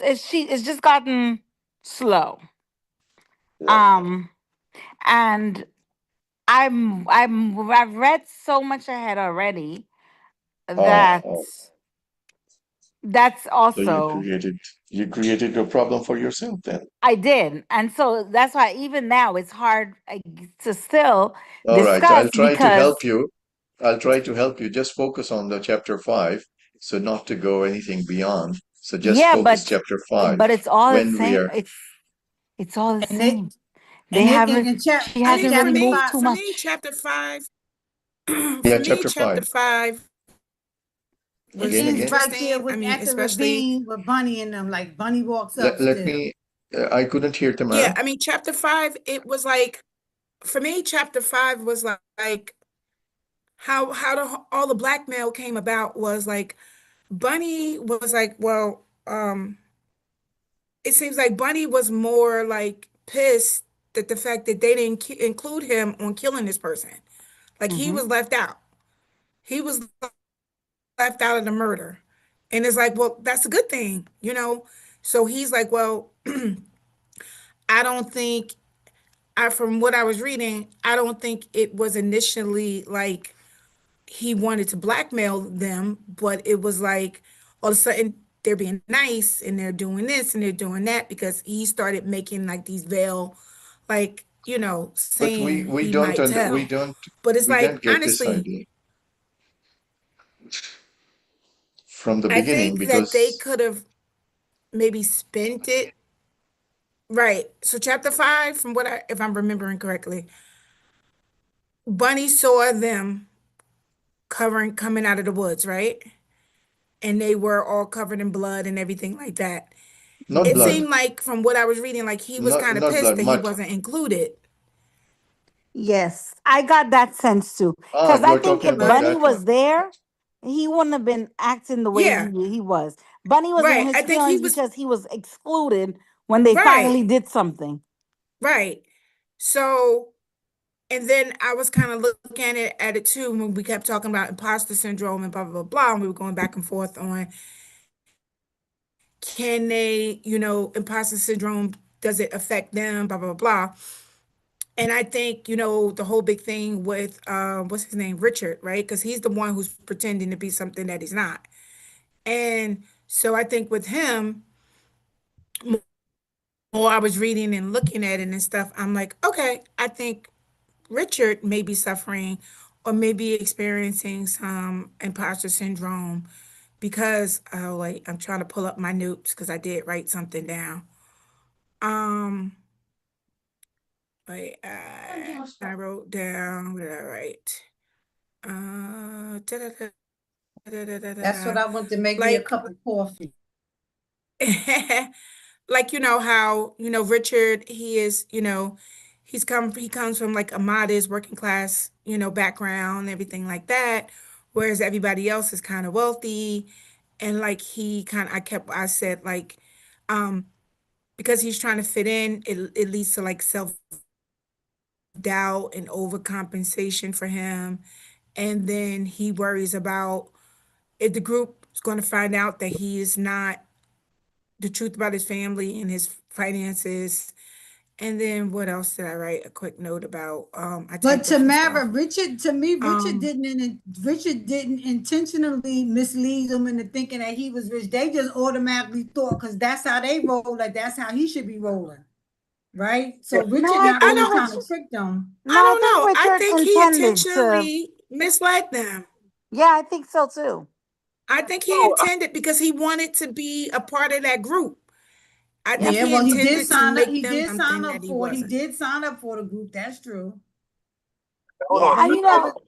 it's just gotten slow. Yeah. Um, and I've read so much ahead already Oh, that oh. that's So you also created a problem for yourself then. I did. And so that's why even now it's hard to still All right, I'll discuss try to because help you. I'll try to help you. Just focus on the chapter five, so not to go anything beyond. So just yeah, focus chapter five but it's all the when we same. are. It's all the And it same. They and it haven't in she I think hasn't really chapter moved five. too for me, much. chapter five, Yeah, for me, chapter chapter five. five It was ends Again. right there interesting. I with mean, at the especially, ravine with Bunny and them. Like Bunny walks up Let still. me. I couldn't hear yeah, Tamara. I mean, chapter five, it was like, for me, chapter five was like how all the blackmail came about was like Bunny was like, well, it seems like Bunny was more like pissed that the fact that they didn't include him on killing this person. Like he Hmm. was left out. He was left out of the murder. And it's like, well, that's a good thing, you know? So he's like, well, I don't think from what I was reading, I don't think it was initially like he wanted to blackmail them, but it was like all of a sudden they're being nice and they're doing this and they're doing that because he started making like these veil, like, But saying he might tell. But it's we don't like, get this honestly, idea from the I beginning think that they because could have maybe spent it right. So chapter five, from what if I'm remembering correctly, Bunny saw them coming out of the woods, right? And they were all covered in blood and everything like that. not It blood, seemed like from what I was reading, like he was kind of not pissed blood, that he mud. wasn't included. Yes, I got that sense too. Ah, Because I you're think talking if about But Bunny that one. was there, he wouldn't have been acting the way yeah, he was. Bunny was in right. his I think he feelings was because he was excluded when they right, finally did something. right. So, and then I was kind of looking at it too when we kept talking about imposter syndrome and blah blah blah blah, and we were going back and forth on can they, imposter syndrome, does it affect them, blah blah blah. And I think, the whole big thing with what's his name, Richard, right? Because he's the one who's pretending to be something that he's not. And so I think with him, more I was reading and looking at it and stuff, I'm like, okay, I think Richard may be suffering or maybe experiencing some imposter syndrome because, oh wait, I'm trying to pull up my notes because I did write something down. Um, wait, I wrote down, what did I write? Da, da, da, da, da, da, That's what da. I want to make me a Like, cup of coffee. like how Richard, he comes from like a modest working class background, everything like that, whereas everybody else is kind of wealthy. And like he kind of I said like um because he's trying to fit in, it leads to like self-doubt and overcompensation for him. And then he worries about if the group is going to find out that he is not the truth about his family and his finances. And then what else did I write? A quick note about. I But typed a few Tamara, stuff. Richard, to me, Um, Richard didn't intentionally mislead them into thinking that he was rich. They just automatically thought because that's how they roll, like that's how he should be rolling, right? Yeah. So No, Richard I not I think really don't. trying to Richard. trick them. No, I I don't think know. I Richard think he intended to. intentionally misled them. Yeah, I think so too. I think he No, intended because he wanted to be a part of that group. I think Yep. Yeah, he well, he did intended to sign up. make He them did sign something up that he for it. He wasn't. did sign up for the group. That's true. hold Yeah, on. But and he you never. know,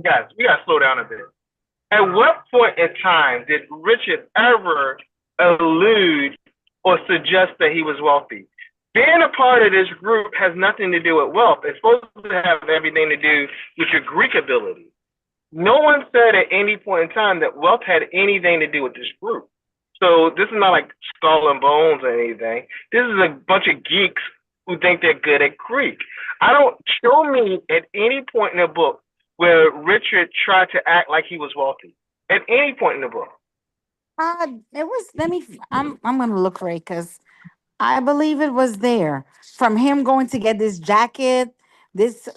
Guys, we gotta slow down a bit. At what point in time did Richard ever allude or suggest that he was wealthy? Being a part of this group has nothing to do with wealth. It's supposed to have everything to do with your Greek ability. No one said at any point in time that wealth had anything to do with this group. So this is not like skull and bones or anything. This is a bunch of geeks who think they're good at Greek. I don't show me at any point in the book where Richard tried to act like he was wealthy. At any point in the book. It was. I'm gonna look for it because I believe it was there. From him going to get this jacket, this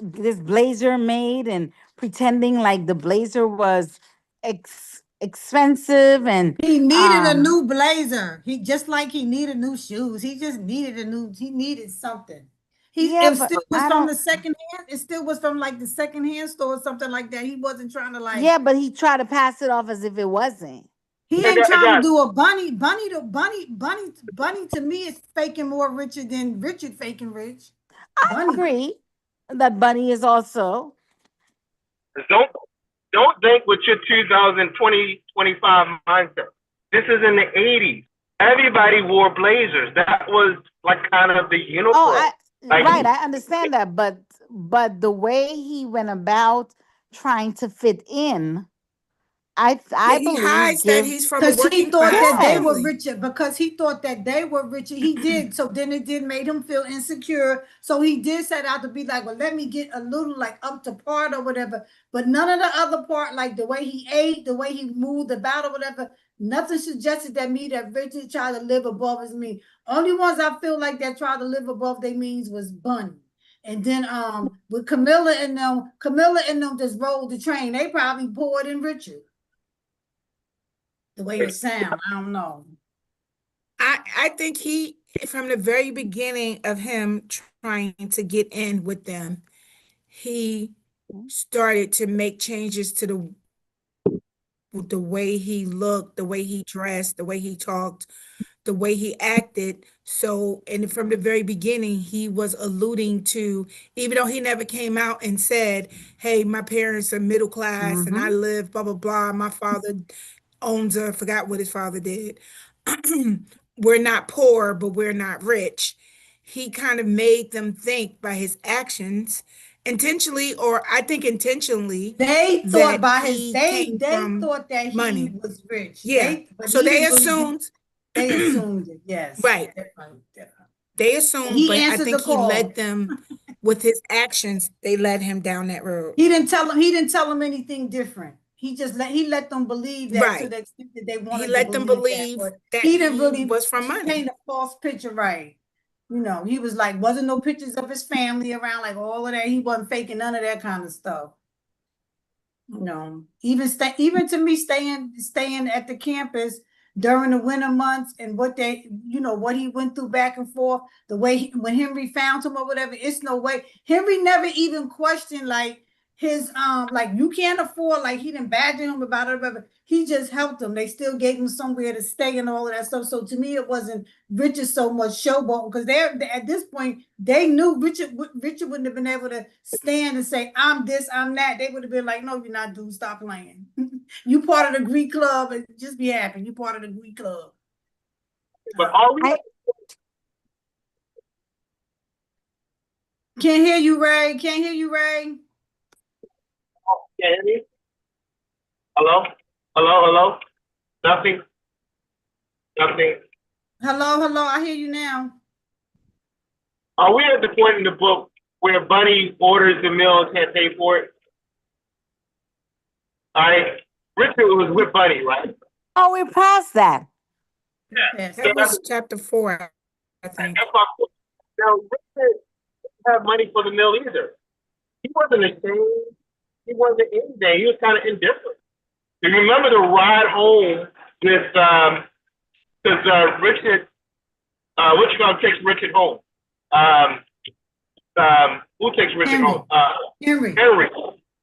blazer made, and pretending like the blazer was expensive, and He needed a um new blazer. He just like he needed new shoes. He just needed he needed something. yeah, It but still was I from don't. the second hand. It still was from like the second hand store or something like that. He wasn't trying to like, Yeah, but he tried to pass it off as if it wasn't. he Hey, ain't trying to guys, do a bunny to me is faking more richer than Richard faking rich. I Bunny. agree that Bunny is also. don't don't think with your 2020 25 mindset. This is in the 80s. Everybody wore blazers. That was like kind of the Oh, uniform. I Like right, I understand that, but the way he went about trying to fit in, Yeah, I he believe hides that give he's from a Because he working thought class that they yes. were family. richer. Because he thought that they were richer. He did. So then it did made him feel insecure. So he did set out to be like, well, let me get a little like up to part or whatever. But none of the other part, like the way he ate, the way he moved about or whatever, nothing suggested that Richard tried to live above his means. Only ones I feel like that tried to live above their means was Bunny. And then with Camilla and them just rolled the train. They probably poured in Richard. The way it sound, I don't know. I think he, from the very beginning of him trying to get in with them, he started to make changes to the way he looked, the way he dressed, the way he talked, the way he acted. So, and from the very beginning, he was alluding to, even though he never came out and said, hey, my parents are middle class and I Mm-hmm. live blah, blah, blah. My father owns a, forgot what his father did. We're not poor, but we're not rich. He kind of made them think by his actions, intentionally, or I think intentionally, They thought that by his he came they from thought that he money. was rich. Yeah. But So he they didn't really assumed, they assumed it. Yes. right. Definitely, definitely. They And assumed, he but I answered the think he led call. them with his actions, they led him down that road. He didn't tell them anything different. He let them believe that to Right. the extent that they He wanted to let them believe that. believe But that he didn't he really was from paint money. a false picture, right? He was like, wasn't no pictures of his family around, like all of that. He wasn't faking none of that kind of stuff. Even to me staying at the campus during the winter months and what he went through back and forth, the way when Henry found him or whatever, it's no way. Henry never even questioned like his like you can't afford, like he didn't badger him about it or whatever. He just helped him. They still gave him somewhere to stay and all of that stuff. So to me, it wasn't Richard so much showboat because they're at this point they knew Richard wouldn't have been able to stand and say, I'm this, I'm that. They would have been like, no, you're not, dude. Stop playing. You part of the Greek club and just be happy. You part of the Greek club. but all we I Can't hear you, Ray. Can't hear you, Ray. can hear me? Hello? Hello, hello? Nothing? Nothing. Hello, hello. I hear you now. Are we at the point in the book where Bunny orders the meal and can't pay for it? All right. Richard was with Bunny, right? oh, we're past that. Yes. So That that's, was chapter 4, I think. that's my point. Now, Richard didn't have money for the meal either. He wasn't ashamed. He wasn't anything. He was kind of indifferent. Do you remember the ride home with, because Richard, what you gonna takes Richard home? Who takes Richard Henry. home? Henry. Henry,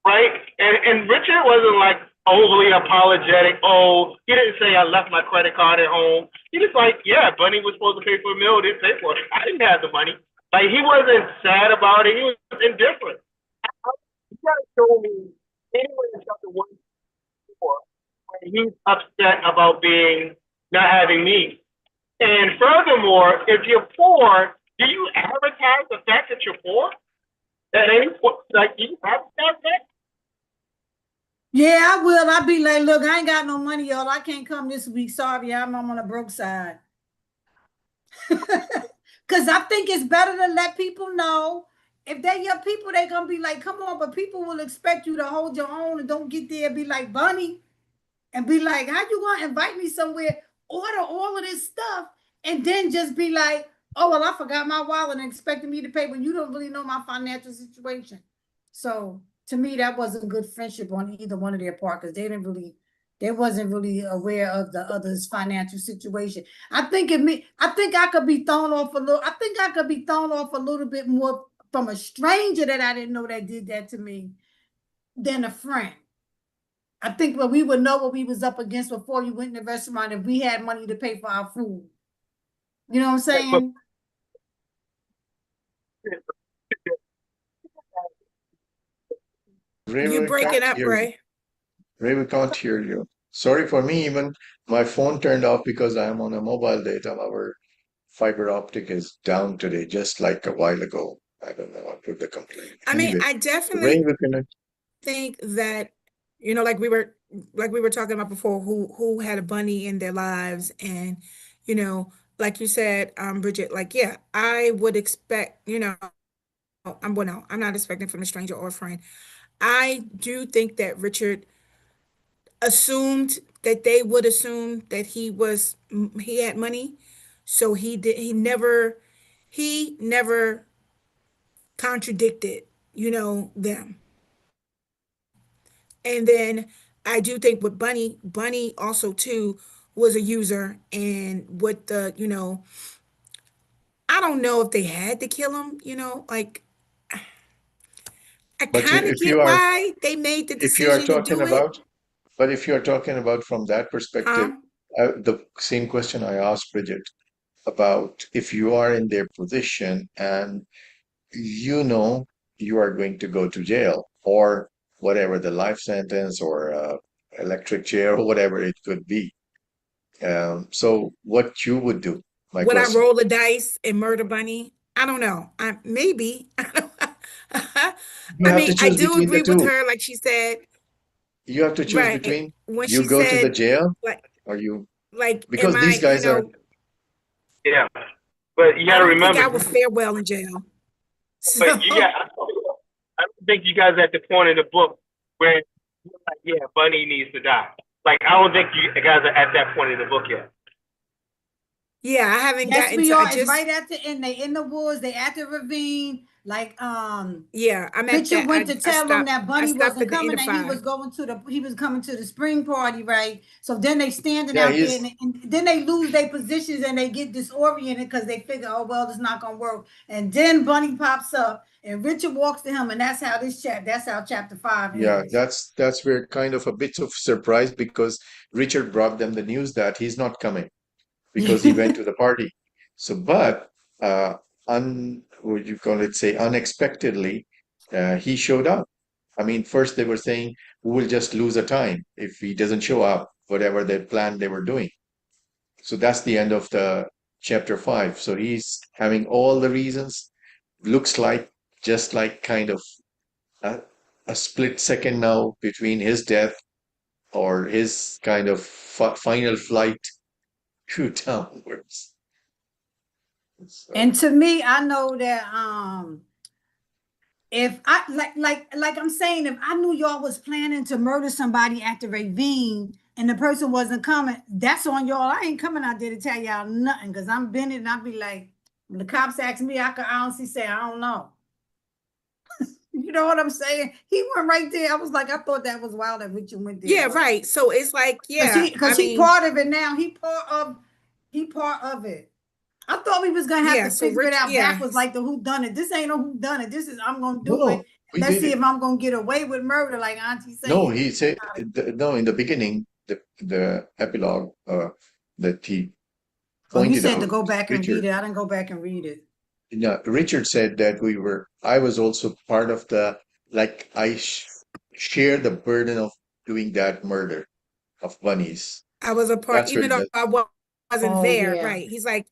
right? And Richard wasn't like overly apologetic. Oh, he didn't say I left my credit card at home. He was like, yeah, Bunny was supposed to pay for a meal, didn't pay for it. I didn't have the money. Like he wasn't sad about it. He was indifferent. You gotta show me anywhere in chapter 1 when he's upset about being not having meat. And furthermore, if you're poor, do you advertise the fact that you're poor? At any point, like you advertise that? Yeah, I will. I'll be like, look, I ain't got no money, y'all. I can't come this week. Sorry, I'm on the broke side. Because I think it's better to let people know. If they're your people, they're going to be like, come on, but people will expect you to hold your own and don't get there and be like, Bunny. and be like, how you gonna invite me somewhere, order all of this stuff, and then just be like, oh, well, I forgot my wallet and expecting me to pay when you don't really know my financial situation. So to me, that wasn't good friendship on either one of their part, because they wasn't really aware of the other's financial situation. I think I could be thrown off a little. I think I could be thrown off a little bit more from a stranger that I didn't know that did that to me than a friend. I think we would know what we was up against before we went in the restaurant if we had money to pay for our food. You know what I'm But saying? Ray, You we breaking can't up, hear you. Ray. Ray, we can't hear you. Sorry for me, even my phone turned off because I'm on a mobile data. Our fiber optic is down today, just like a while ago. I don't know what put the complaint. I mean, Anyway, I Ray, definitely we can. think that, like we were talking about before, who had a bunny in their lives, and you know, like you said, Bridget, like, yeah, I would expect, I'm not expecting from a stranger or a friend. I do think that Richard assumed that they would assume that he had money, so he never contradicted, them. And then I do think with Bunny also too was a user, and with I don't know if they had to kill him, like I But kind of get why they made the if you are decision to talking do it, about, but if you are talking about from that perspective, huh? the same question I asked Bridget about if you are in their position and you know you are going to go to jail or whatever the life sentence or electric chair or whatever it could be. So what you would do, my Would I question. roll the dice and murder Bunny? I don't know. I maybe. You I have mean, to I choose do between the agree with two. her, like she said, You have to choose right, between when you she go to the said, jail like, or you, am because these I, guys are, yeah, but you got I to don't think remember. I would fare well in jail. But you got. So, I don't think you guys at the point in the book where you're like, yeah, Bunny needs to die. Like I don't think you guys are at that point in the book yet. yeah, I haven't Yes, gotten we to, I are. It's just, right at the end. They in the woods. They at the ravine. Like yeah, I'm at Richard that. went to I tell him stopped, that I Bunny stopped wasn't at the coming, and Edify. he was coming to the spring party, right? So then they standing yeah, out there, he's, and then they lose their positions and they get disoriented because they figure, oh well, it's not gonna work. And then Bunny pops up, and Richard walks to him, and that's how chapter 5 yeah, ends. that's where kind of a bit of surprise because Richard brought them the news that he's not coming because he went to the party. So, but what you call it, say unexpectedly, he showed up. I mean, first they were saying we will just lose a time if he doesn't show up, whatever they planned they were doing. So that's the end of the chapter 5. So he's having all the reasons. Looks like just like kind of a, a split second now between his death or his kind of final flight to downwards. And So to me, I know that if I like I'm saying, if I knew y'all was planning to murder somebody at the ravine and the person wasn't coming, that's on y'all. I ain't coming out there to tell y'all nothing because I'm Bennett and I'll be like, when the cops ask me, I can honestly say I don't know. You know what I'm saying? He went right there. I was like, I thought that was wild that Richard went there, Yeah, but right. So it's like, because yeah, I he mean, part of it now. He part of it. I thought we was gonna have yeah, to so figure it Rich, out yeah, backwards, like the who done it. This ain't no who done it. This is I'm gonna do it. no, we Let's did see it. if I'm gonna get away with murder, like Auntie No, saying. he said no in the beginning, the epilogue that he Oh, you pointed said to out, go back and read Richard. it. I didn't go back and read it. Yeah, Richard said that I was also part of the, like, share the burden of doing that murder of bunnies. I was a part, That's where even though I wasn't Oh there, yeah. right? He's like,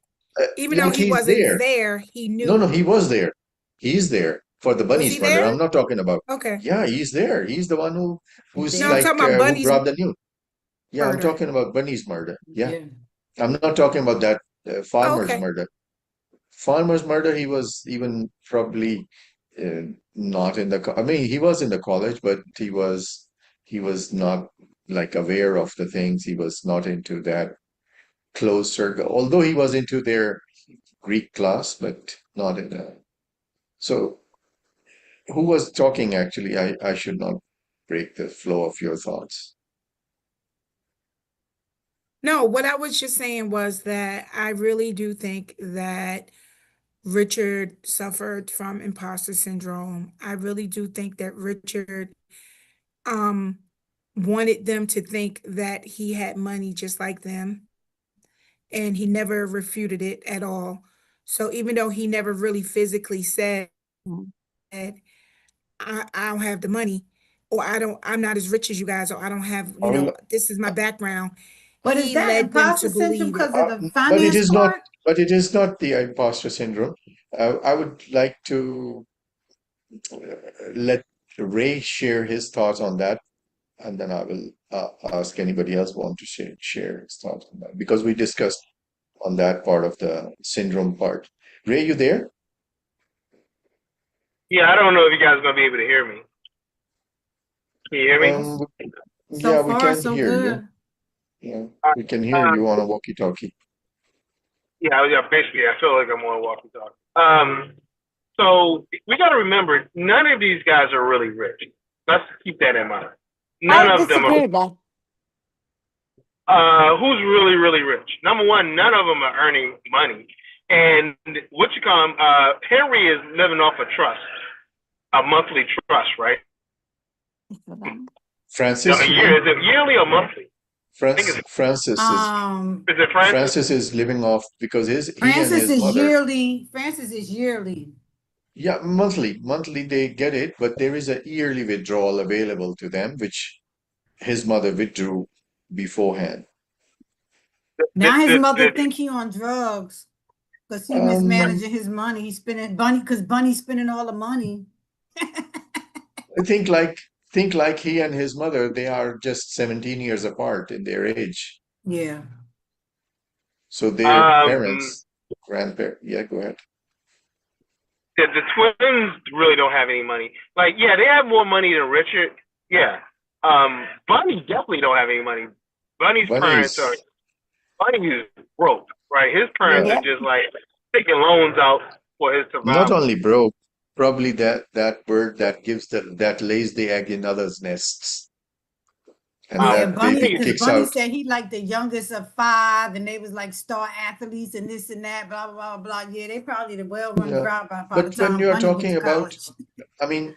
even though like he he's wasn't there. there, he No, no, knew. he was there. He's there for the Was he bunnies murder. there? I'm not talking about. Okay. Yeah, he's there. He's the one who's No, I'm There. talking like about who Bunny's brought the news. Yeah, I'm murder. talking about bunnies murder. Yeah, Yeah. I'm not talking about that Oh, farmer's okay. murder. Farmer's murder, he was even probably not in the. I mean, he was in the college, but he was not. like aware of the things. He was not into that close circle, although he was into their Greek class, but not in a. So who was talking actually? I should not break the flow of your thoughts. No, what I was just saying was that I really do think that Richard suffered from imposter syndrome. I really do think that Richard um wanted them to think that he had money just like them, and he never refuted it at all. So even though he never really physically said, Mhm. I don't have the money, or I'm not as rich as you guys, or I don't have, Well, this is my background, But is he that led them to imposter syndrome believe it. because of the but it finance is not. part? But it is not the imposter syndrome. I would like to let Ray share his thoughts on that, and then I will ask anybody else want to share his thoughts on that because we discussed on that part of the syndrome part. Ray, you there? Yeah, I don't know if you guys are gonna be able to hear me. Can you hear me? Um, So yeah, we far, can so hear you. good. Yeah, Uh, we can hear uh, you on a walkie-talkie. yeah. Basically, I feel like I'm on a walkie-talkie. So we got to remember, none of these guys are really rich. Let's keep that in mind. I None would of them are. disagree with that. Who's really, really rich? Number one, none of them are earning money. And what you call Henry is living off a trust, a monthly trust, right? No, Francis, a you year. mean? Is it yearly or monthly? I think Francis is it Francis? is living off because he and Francis his is mother, yearly. Francis is yearly. yeah, monthly they get it, but there is a yearly withdrawal available to them, which his mother withdrew beforehand. Now his mother The, think he on drugs because he Um, mismanaging his money. He's spending Bunny because Bunny's spending all the money. I think like he and his mother, they are just 17 years apart in their age. Yeah. So their um, parents, grandparents, yeah, go ahead. the twins really don't have any money. Like, yeah, they have more money than Richard. Yeah. Bunny definitely don't have any money. Bunny's Bunny parents are is Bunny is broke, right? His parents yeah, are Yeah. just like taking loans out for his not survival. only broke, probably that bird that that lays the egg in others' nests, and Yeah, that Bunny, baby because Bunny, kicks Bunny out. said he like the youngest of five, and they was like star athletes and this and that, blah blah blah blah. Yeah, they probably the well-run Yeah, crowd by the but when time you are Bunny went talking to about, college. I mean,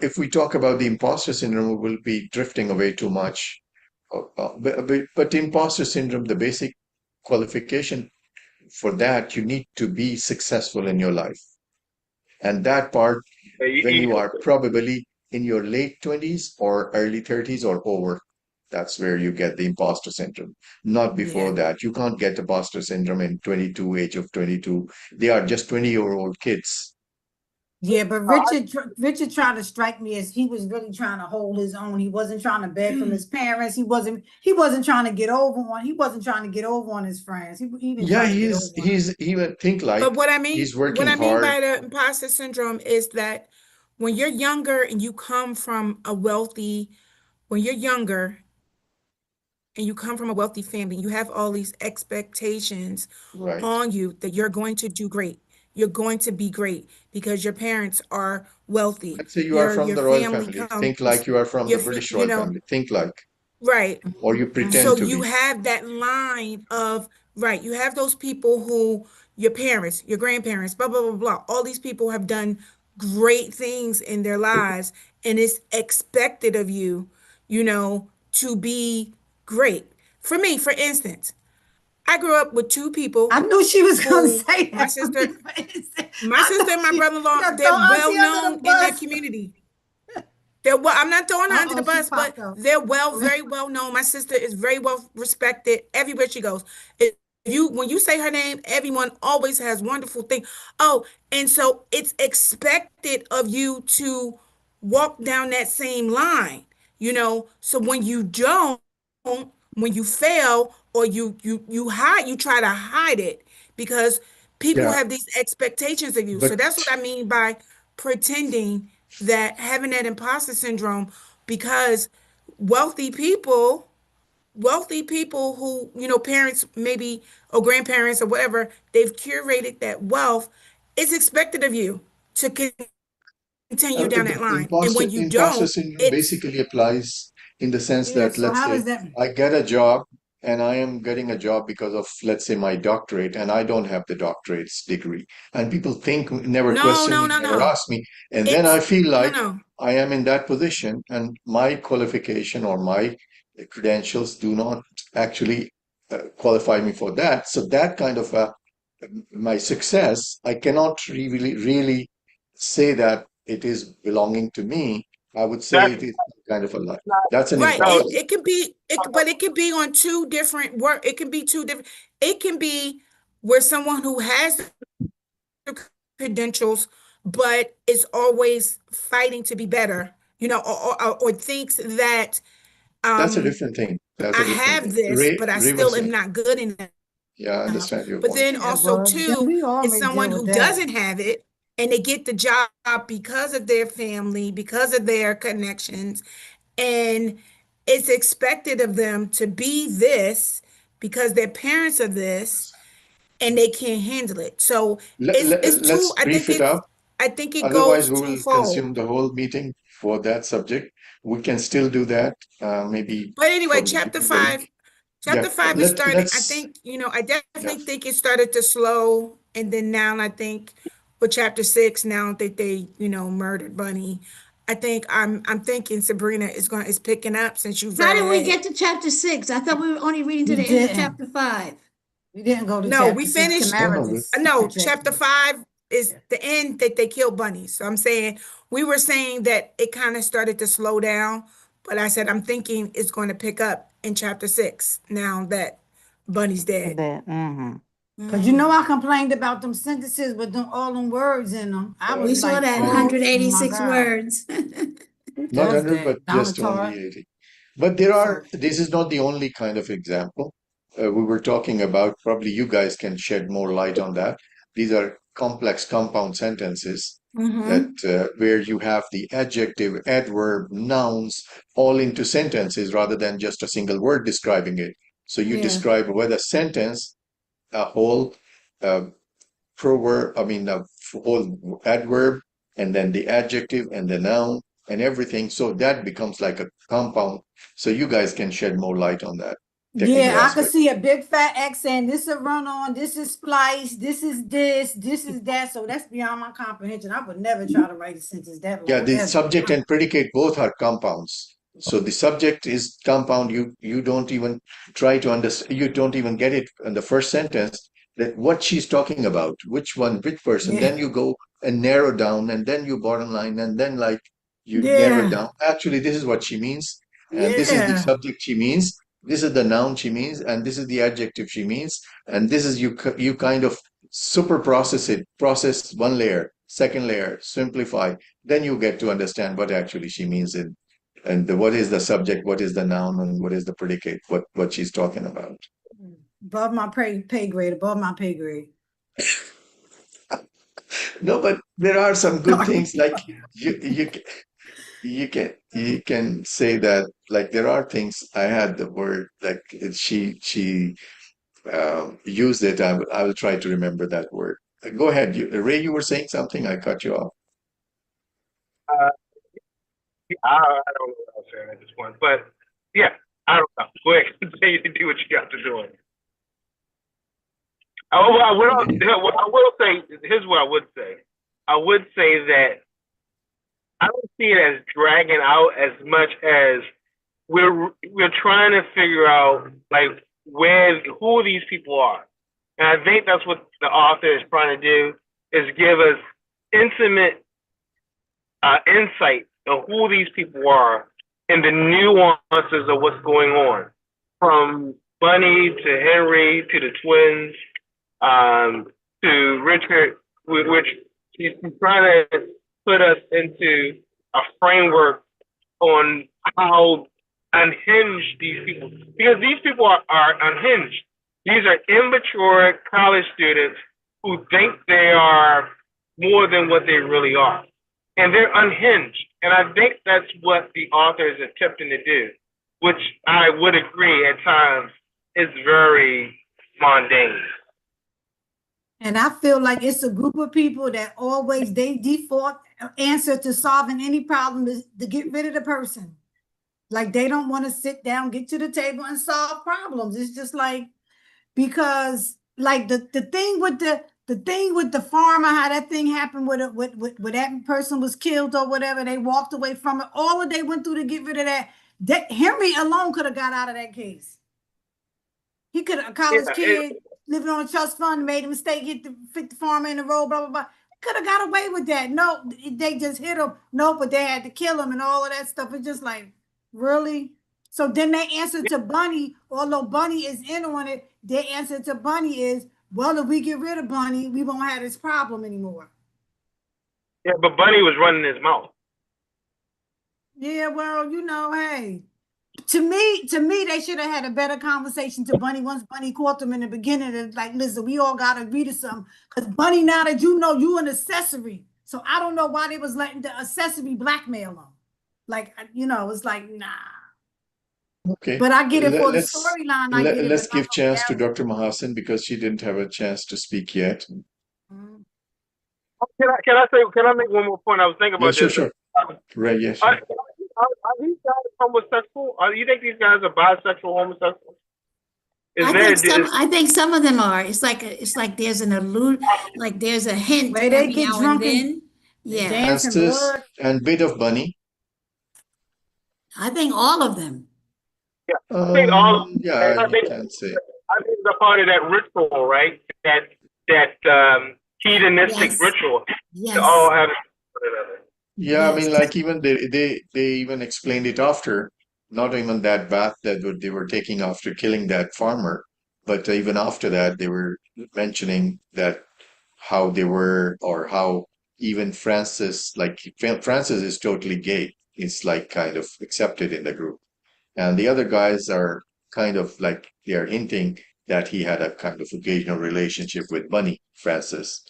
if we talk about the imposter syndrome, we will be drifting away too much. But imposter syndrome, the basic qualification for that, you need to be successful in your life. And that part, when you are probably in your late 20s or early 30s or over, that's where you get the imposter syndrome. Not before Yeah. that. You can't get imposter syndrome in 22, age of 22. They are just 20-year-old kids. Yeah, but Richard tried to strike me as he was really trying to hold his own. He wasn't trying to beg from his parents. He wasn't trying to get over on. He wasn't trying to get over on his friends. He didn't Yeah, try to get over on them. he's even think But like he's what working I mean hard. by the imposter syndrome is that when you're younger and you come from a wealthy, when you're younger and you come from a wealthy family, you have all these expectations Right. on you that you're going to do great. You're going to be great because your parents are wealthy. Let's say you are from Your the royal family family. Think comes, like you are from the your British you royal know, family. Think like, right. or you So pretend to you be. have that line of, right, you have those people who, your parents, your grandparents, blah, blah, blah, blah. All these people have done great things in their lives, and it's expected of you, to be great. For me, for instance, I grew up with two I people knew she was gonna who, say my that for sister, me. my I know sister and my she brother-in-law, gonna they're throw well Auntie under known the in their bus. community. I'm not throwing her under the She bus, but popped up. very well known. My sister is very well respected everywhere she goes. If when you say her name, everyone always has wonderful things. Oh, and so it's expected of you to walk down that same line, So when you don't, when you fail, or you hide, you try to hide it because people Yeah, have these expectations of you. So but that's what I mean by pretending, that having that imposter syndrome, because wealthy people, who, parents maybe, or grandparents or whatever, they've curated that wealth. It's expected of you to continue down The that line. And imposter when you imposter don't, syndrome it's basically applies in the sense Yeah, that, so let's how say, is that? I get a job and I am getting a job because of, let's say, my doctorate, and I don't have the doctorate's degree. And people think, never no, question no, me, no, never no. ask me. And then I It's feel no, like no. I am in that position and my qualification or my credentials do not actually qualify me for that. So that kind of my success, I cannot really say that it is belonging to me. I would say That's it is kind of a lie. That's an Right. imposter. It can be but it can be on two different work. It can be two different. It can be where someone who has the credentials, but is always fighting to be better, or thinks that That's a um different thing. That's I a different have thing. this, but I Ray was still am saying, not good enough. yeah, I understand your But point. then Yeah, also well, then too we all is may deal someone with who that. doesn't have it and they get the job because of their family, because of their connections, and it's expected of them to be this because their parents are this and they can't handle it. So it's two, Let's brief it up. I think it Otherwise, goes we will consume twofold. the whole meeting for that subject. We can still do that, maybe But anyway, from the, chapter yeah. five is starting. I think, I Yeah. definitely think it started to slow. And then now I think with chapter six, now that they, murdered Bunny, I think I'm thinking Sabrina is picking up since you've How read did we ahead. get to chapter 6? I thought we were only reading to We the end of didn't. chapter 5. We didn't go to No, we chapter six. finished. No, no, Emeritus No, rejected chapter it. five is the end that they killed Bunny. So I'm saying we were saying that it kind of started to slow down, but I said I'm thinking it's going to pick up in chapter six now that Bunny's dead. That, mm-hmm. Cause you know I complained about them sentences with them all them words in them. I We was saw like, that yeah. oh my 186 God, words. who Not does 100, that? but just only Donatar. 80. But there So are, this is not the only kind of example. We were talking about, probably you guys can shed more light on that. These are complex compound sentences that Mm-hmm. where you have the adjective, adverb, nouns all into sentences rather than just a single word describing it. So you Yeah. describe whether sentence, a whole uh, proverb, I mean, a whole adverb, and then the adjective and the noun and everything. So that becomes like a compound. So you guys can shed more light on that technical yeah, I could aspect. see a big fat X saying this is run on, this is splice, this is that. So that's beyond my comprehension. I would never try to write a sentence that Yeah, long the ever. subject and predicate both are compounds. So the subject is compound. You don't even try to understand. You don't even get it in the first sentence that what she's talking about, which one, which person. Yeah. Then you go and narrow down, and then you bottom line, and then like you narrow it Yeah. down. Actually, this is what she means, and this is the Yeah. subject she means. This is the noun she means, and this is the adjective she means, and this is you kind of super process it, process one layer, second layer, simplify, then you get to understand what actually she means in and what is the subject, what is the noun, and what is the predicate, what she's talking about. Above my pay grade, above my pay grade. No, but there are some good Sorry. things like you you can say that like there are things I had the word like she used it. I will try to remember that word. Go ahead, Ray. You were saying something. I cut you off. uh, I don't know what I was saying at this point, but yeah, I don't know. Go ahead, continue to do what you got to do. Oh, well, what I will say, here's what I would say. I would say that I don't see it as dragging out as much as we're trying to figure out like who these people are, and I think that's what the author is trying to do is give us intimate insight of who these people are and the nuances of what's going on, from Bunny to Henry to the twins, um, to Richard, which he's trying to put us into a framework on how unhinged these people, because these people are unhinged. These are immature college students who think they are more than what they really are. And they're unhinged. And I think that's what the author is attempting to do. which I would agree at times is very mundane. And I feel like it's a group of people that always they default answer to solving any problem is to get rid of the person. Like they don't want to sit down, get to the table and solve problems. It's just like because like the thing with the thing with the farmer, how that thing happened with it with that person was killed or whatever, they walked away from it. All that they went through to get rid of that Henry alone could have got out of that case. He could have a college Yeah, kid living on a trust fund, made a mistake, hit the farmer in the road, blah blah blah. Could have got away with that. No, they just hit him. No, but they had to kill him and all of that stuff. It's just like, really? So then they answer to Bunny, although Bunny is in on it, their answer to Bunny is, well, if we get rid of Bunny, we won't have this problem anymore. yeah, but Bunny was running his mouth. Yeah, well, hey. To me, they should have had a better conversation to Bunny once Bunny caught them in the beginning. It's like, listen, we all gotta agree to something. Because Bunny, now that you an accessory. So I don't know why they was letting the accessory blackmail them. Like, it's like, nah. Okay. But I get it for the Let's storyline, I get it, let's but not give for chance to reality. Dr. Mahasan because she didn't have a chance to speak yet. Mhm. Can I make one more point? I was thinking Yeah, about sure, this. sure. Right, yeah, Are, sure. are these guys homosexual? You think these guys are bisexual, homosexual? I think some of them are. It's like there's there's a hint Way they every get now and drunk and then. they Yeah, dance in Francis blood. and bit of Bunny. I think all of them. Yeah, I think all. Yeah, I you think can say. I think they're part of that ritual, right? That hedonistic Yes, ritual. They all yes, have one another. Yeah, I yes. mean, like even they even explained it after, not even that bath that they were taking after killing that farmer, but even after that, they were mentioning that how they were or how even Francis, like Francis is totally gay. It's like kind of accepted in the group. And the other guys are kind of like they are hinting that he had a kind of occasional relationship with Bunny Francis,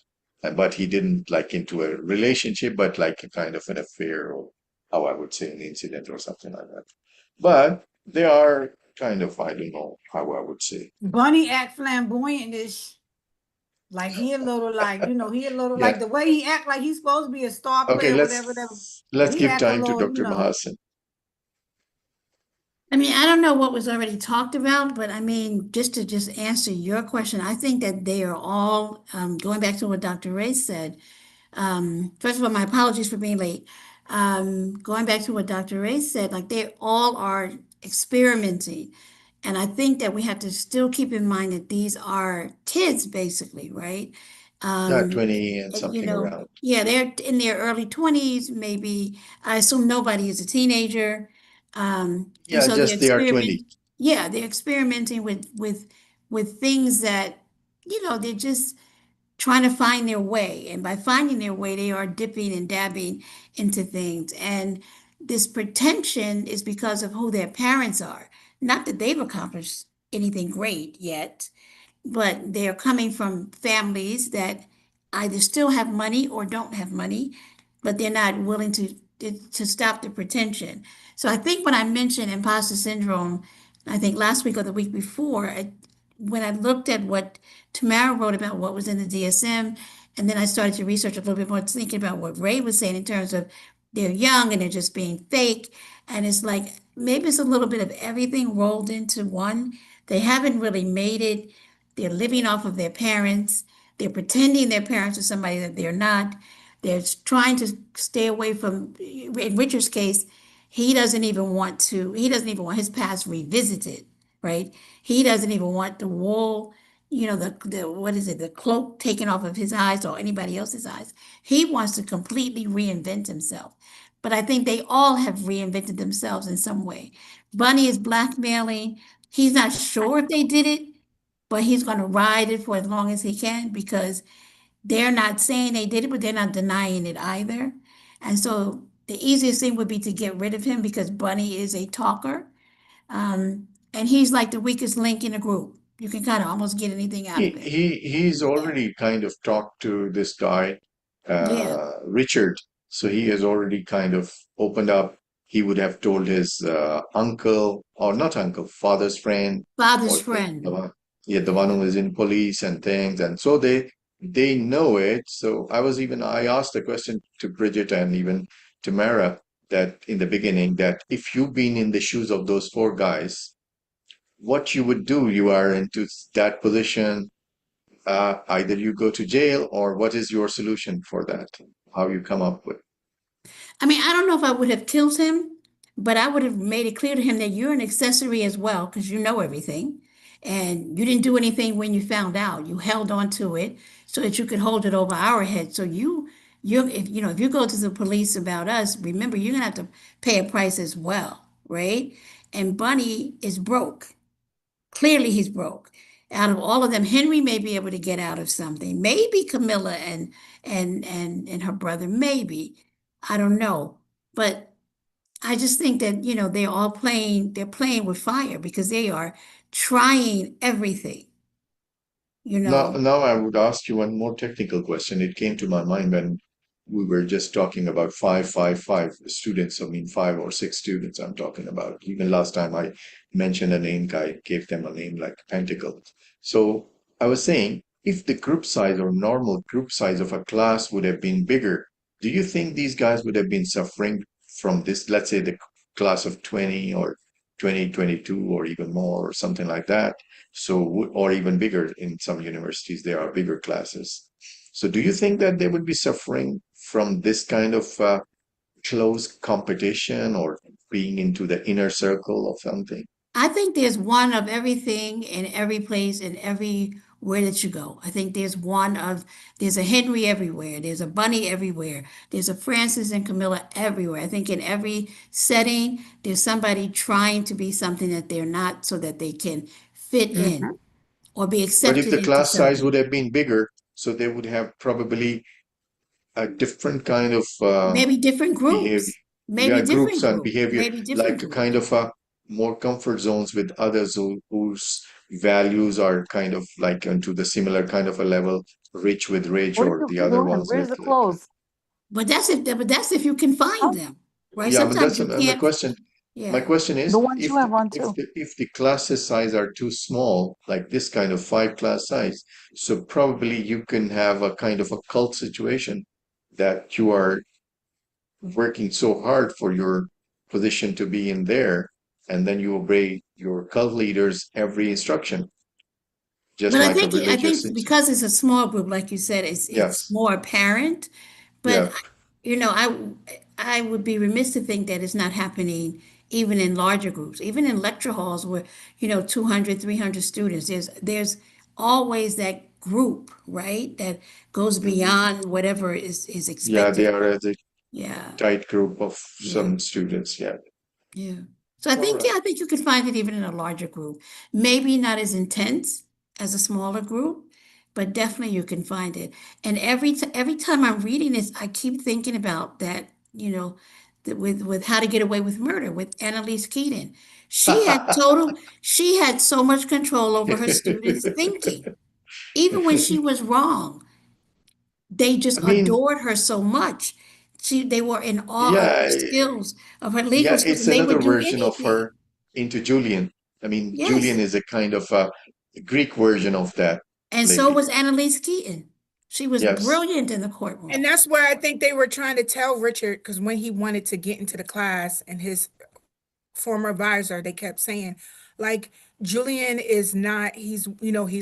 but he didn't like into a relationship, but like a kind of an affair or how I would say an incident or something like that. But they are kind of I don't know how I would say. Bunny act flamboyant-ish. Like he a little like, he a little Yeah. like the way he act like he's supposed to be a star Okay, player, whatever, whatever. But let's he give act a time to little, Dr. Mahasan. I mean, I don't know what was already talked about, but I mean, just answer your question, I think that they are all, going back to what Dr. Ray said. First of all, my apologies for being late. Going back to what Dr. Ray said, like they all are experimenting. And I think that we have to still keep in mind that these are kids, basically, right? Yeah, 20 and And, something around. yeah, they're in their early 20s, maybe. I assume nobody is a teenager. And Yeah, so just they are 20. they're experimenting with things that, they're just trying to find their way. And by finding their way, they are dipping and dabbing into things. And this pretension is because of who their parents are. Not that they've accomplished anything great yet, but they're coming from families that either still have money or don't have money, but they're not willing to stop the pretension. So I think when I mentioned imposter syndrome, I think last week or the week before, when I looked at what Tamara wrote about what was in the DSM, and then I started to research a little bit more, thinking about what Ray was saying in terms of they're young and they're just being fake. And it's like maybe it's a little bit of everything rolled into one. They haven't really made it. They're living off of their parents. They're pretending their parents are somebody that they're not. They're trying to stay away from, in Richard's case, he doesn't even want his past revisited, right? He doesn't even want the wool, what is it, the cloak taken off of his eyes or anybody else's eyes. He wants to completely reinvent himself. But I think they all have reinvented themselves in some way. Bunny is blackmailing. He's not sure if they did it, but he's going to ride it for as long as he can because they're not saying they did it, but they're not denying it either. And so the easiest thing would be to get rid of him because Bunny is a talker. And he's like the weakest link in the group. You can kind of almost get anything out of it. He's Yeah. already kind of talked to this guy, Yeah. Richard. So he has already kind of opened up he would have told his uncle, or not uncle, father's friend, Father's or the friend. one, yeah, the one who is in police and things, and so they know it. So I asked the question to Bridget and even Tamara that in the beginning, that if you've been in the shoes of those four guys, what you would do. You are into that position. Either you go to jail, or what is your solution for that? How you come up with? I mean, I don't know if I would have killed him, but I would have made it clear to him that you're an accessory as well because you know everything. And you didn't do anything when you found out. You held on to it so that you could hold it over our heads. So if if you go to the police about us, remember you're gonna have to pay a price as well, right? And Bunny is broke. Clearly, he's broke. Out of all of them, Henry may be able to get out of something. Maybe Camilla and her brother, maybe. I don't know. But I just think that, they're playing with fire because they are trying everything, you Now, know. now I would ask you one more technical question. It came to my mind when we were just talking about five students. I mean, 5 or 6 students I'm talking about. Even last time I mentioned a name, I gave them a name like Pentacle. So I was saying, if the group size or normal group size of a class would have been bigger, do you think these guys would have been suffering from this, let's say the class of 20 or 2022 or even more or something like that? So, or even bigger in some universities, there are bigger classes. So, do you think that they would be suffering from this kind of close competition, or being into the inner circle of something? I think there's one of everything in every place and everywhere that you go. I think there's a Henry everywhere. There's a Bunny everywhere. There's a Francis and Camilla everywhere. I think in every setting, there's somebody trying to be something that they're not so that they can fit in Mhm. or be But if accepted the into class size would something. have been bigger, so they would have probably a different kind of Maybe different behavior. groups, Yeah, maybe groups different and group, behavior, maybe different like a kind groups. of a more comfort zones with others whose values are kind of like into the similar kind of a level, rich with rich, What are or you the other doing? ones Where's with the like. clothes? But that's if you can find Oh, them, right? Yeah, but Sometimes that's you my can't. question. My Yeah. question the is, ones you have on too. if the classes size are too small, like this kind of 5 class size, so probably you can have a kind of a cult situation, that you are working so hard for your position to be in there, and then you obey your cult leaders every instruction, just But I like a think I religious think because it's a small group, like you said, it's Yes, more apparent. But yeah. I would be remiss to think that it's not happening even in larger groups, even in lecture halls where 200, 300 students. There's always that group, right? That goes Mhm. beyond whatever is Yeah, expected they of are them. as a Yeah, tight group of yeah. some students. Yeah. Yeah. So I All think, right. yeah, I think you can find it even in a larger group. Maybe not as intense as a smaller group, but definitely you can find it. And every time I'm reading this, I keep thinking about that, with How to Get Away with Murder with Annalise Keaton. She had so much control over her students' thinking. Even when she was wrong, they just I mean, adored her so much. They were in awe of her yeah, skills, of her legal yeah, skills, it's and they would another do version of anything. her into Julian. I mean, Julian Yes. is a kind of a Greek version of that And so lady. was Annalise Keaton. She was Yes. brilliant in the And courtroom. that's where I think they were trying to tell Richard, because when he wanted to get into the class and his former advisor, they kept saying, like, Julian is not, he's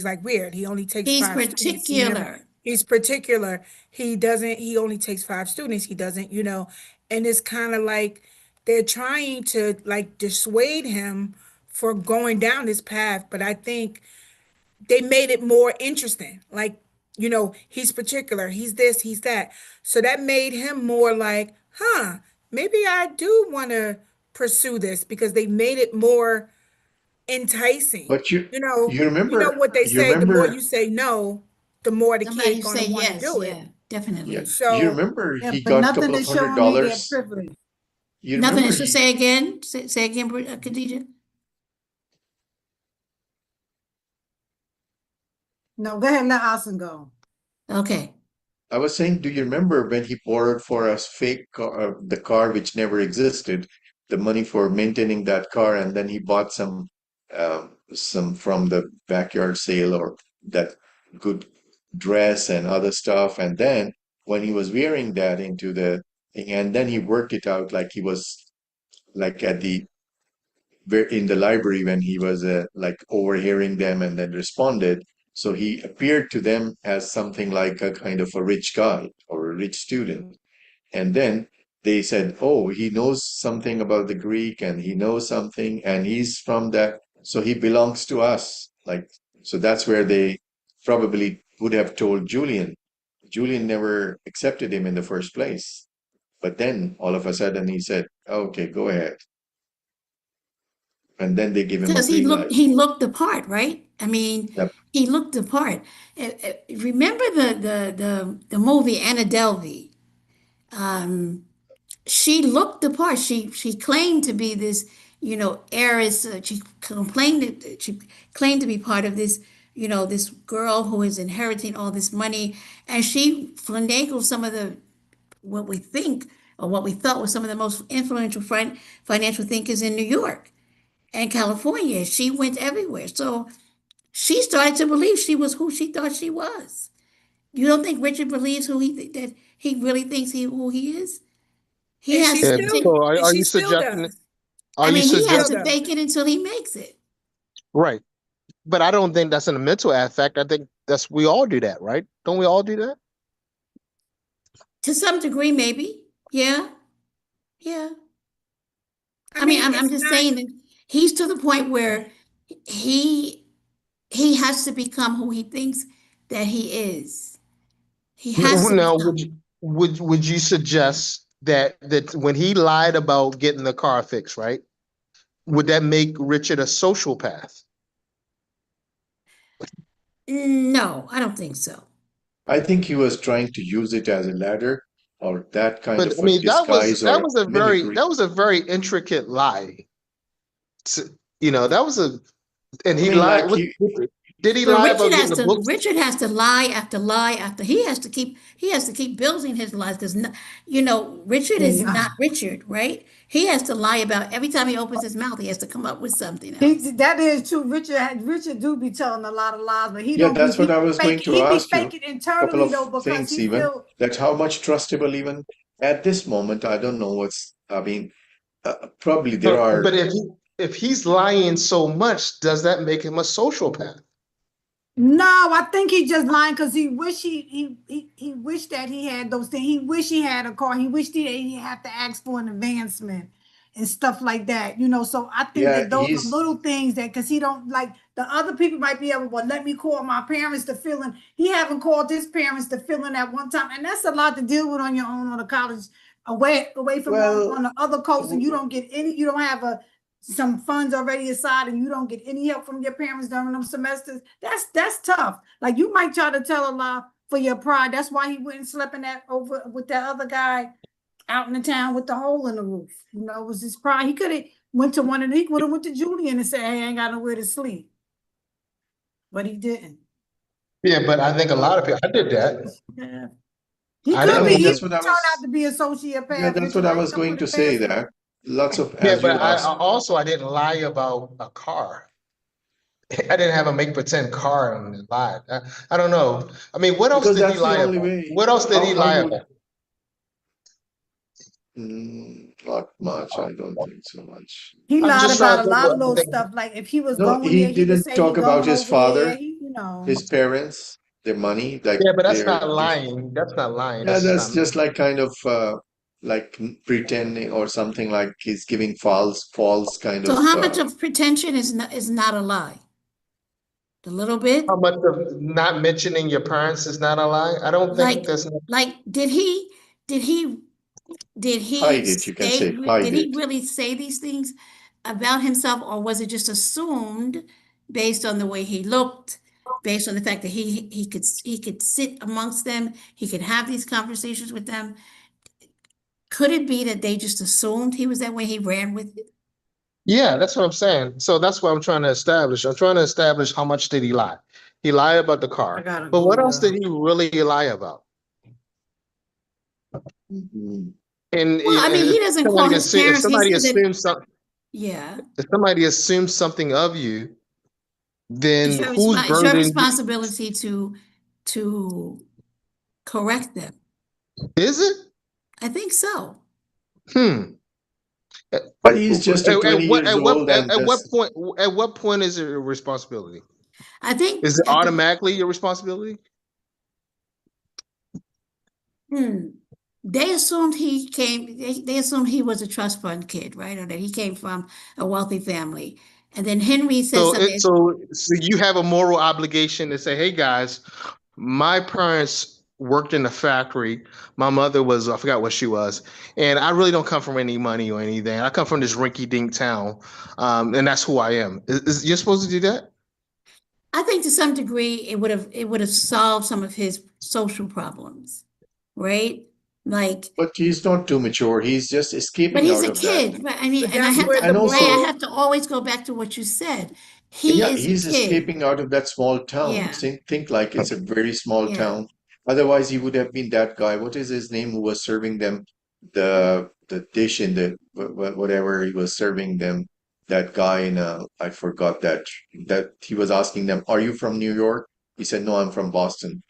like weird. He only takes He's 5 students. He never, particular. he's particular. He only takes 5 students. He doesn't, and it's kind of like they're trying to like dissuade him for going down this path. But I think they made it more interesting. Like, he's particular, he's this, he's that. So that made him more like, huh, maybe I do want to pursue this because they made it more enticing. But you You know, you you know remember what they you say, the more remember you say no, the more the kid Somebody gonna say want to yes. do it. Yeah, yeah, definitely. you So remember Yeah, he but got a nothing couple of is hundred showing you their dollars. privilege. You Nothing remember is to he say again. Say again, Khadija. No, go ahead and let Austin go. Okay. I was saying, do you remember when he borrowed for us fake car, the car which never existed, the money for maintaining that car, and then he bought some from the backyard sale, or that good dress and other stuff. And then when he was wearing that into the thing, and then he worked it out like he was like at the in the library when he was like overhearing them and then responded. So he appeared to them as something like a kind of a rich guy or a rich student. And then they said, oh, he knows something about the Greek and he knows something and he's from that. So he belongs to us. Like, so that's where they probably would have told Julian. Julian never accepted him in the first place. But then all of a sudden he said, okay, go ahead. And then they give him a Because green light. he looked the part, right? I mean, Yep. he looked the part. Remember the movie Anna Delvey? She looked the part. She claimed to be this, heiress. She claimed to be part of this, this girl who is inheriting all this money, and she finagled some of the what we think or what we thought was some of the most influential financial thinkers in New York and California. She went everywhere. So she started to believe she was who she thought she was. You don't think Richard believes that he really thinks who he is? He And has she to And still, so continue. and are she you still suggesting, does. are I you mean, he has Still suggesting, to does. fake it until he makes it. right? But I don't think that's in a mental affect. I think we all do that, right? Don't we all do that? To some degree, maybe. Yeah, yeah. I I mean, mean, I'm it's just not. saying that he's to the point where he he has to become who he thinks that he is. He has to Now, become. would you suggest that when he lied about getting the car fixed, right? Would that make Richard a sociopath? No, I don't think so. I think he was trying to use it as a ladder or that kind But of I a mean, disguise or mimicry. that was a very intricate lie. That was and I he mean, lied. like he, Did he But lie about getting the books? Richard has to lie after lie after he has to keep building his lies because Richard is not Yeah. Richard, right? He has to lie about every time he opens his mouth, he has to come up with something else. That is true. Richard do be telling a lot of lies, but he yeah, don't be that's what he I be was going fake to he be ask you. faking Couple internally of though because things he even. feel That how much trustable even at this moment, I don't know I mean, probably there are. But if he's lying so much, does that make him a sociopath? no, I think he just lying because he wish he wished that he had those things. He wish he had a car. He wished he had to ask for an advancement and stuff like that. So I think Yeah, that those are he's little things that because he don't like the other people might be able, well, let me call my parents to fill in. He haven't called his parents to fill in at one time, and that's a lot to deal with on your own on a college away from home well. on the other coast, and you don't get any. You don't have some funds already aside and you don't get any help from your parents during them semesters, that's tough. Like you might try to tell a lie for your pride. That's why he went and slept in that over with that other guy out in the town with the hole in the roof. It was his pride. He could have went to one of he would have went to Julian and said, hey, I ain't got nowhere to sleep. But he didn't. Yeah, but I think a lot of people. I did that. Yeah. He I could I be. didn't mean, He that's just. what I turned out was. to be a Yeah, sociopath, that's what Richard. I I ain't was gonna going put to it say. past him. That lots of, Yeah, as but you asked. I didn't lie about a car. I didn't have a make pretend car and lie. I don't know. I mean, what else Because did he that's the lie only about? way. What else did he How lie would about? not much. I don't think so much. He I'm lied just trying about to a think lot of what I little think. stuff. Like if he was No, going he there, he would didn't say he talk about going his over there. father, He. his parents, their money, like Yeah, but that's their. not lying. That's not lying. Yeah, That's just that's not. just like kind of like pretending or something, like he's giving false kind So of. how much of pretension is not a lie? A little bit? How much of not mentioning your parents is not a lie? I don't think Like that's. like did he Hide it, you can say, did hide he it. really say these things about himself, or was it just assumed based on the way he looked, based on the fact that he could sit amongst them, he could have these conversations with them? Could it be that they just assumed he was that way, he ran with it? Yeah, that's what I'm saying. So that's what I'm trying to establish. I'm trying to establish how much did he lie? He lied about the I car, gotta but go, what else did y'all. he really lie about? Mhm. And Well, I mean, he doesn't call his if parents. He somebody says that, assumes something, yeah. if somebody assumes something of you, then whose It's your burden responsibility to correct them. is it? I think so. Hmm. But he's just a 20 years old and At just, what point is it a responsibility? I think Is it at the automatically your responsibility? they assumed he came. They assumed he was a trust fund kid, right, or that he came from a wealthy family. And then Henry said something. So you have a moral obligation to say, hey guys, my parents worked in a factory. My mother was, I forgot what she was, and I really don't come from any money or anything. I come from this rinky-dink town, and that's who I am. You're supposed to do that? I think to some degree it would have solved some of his social problems, right? Like, but he's not too mature. He's just but escaping he's out a of that. kid, right? I mean, But and I that's have where to, the And Ray, I also, moral, have to always go back to what you said. He yeah, is a he's kid. escaping out of that small town. Yeah, Think like it's a very small yeah. town. Otherwise, he would have been that guy. What is his name who was serving them the dish in the whatever he was serving them? That guy in I forgot that he was asking them, "Are you from New York?" He said, "No, I'm from Boston."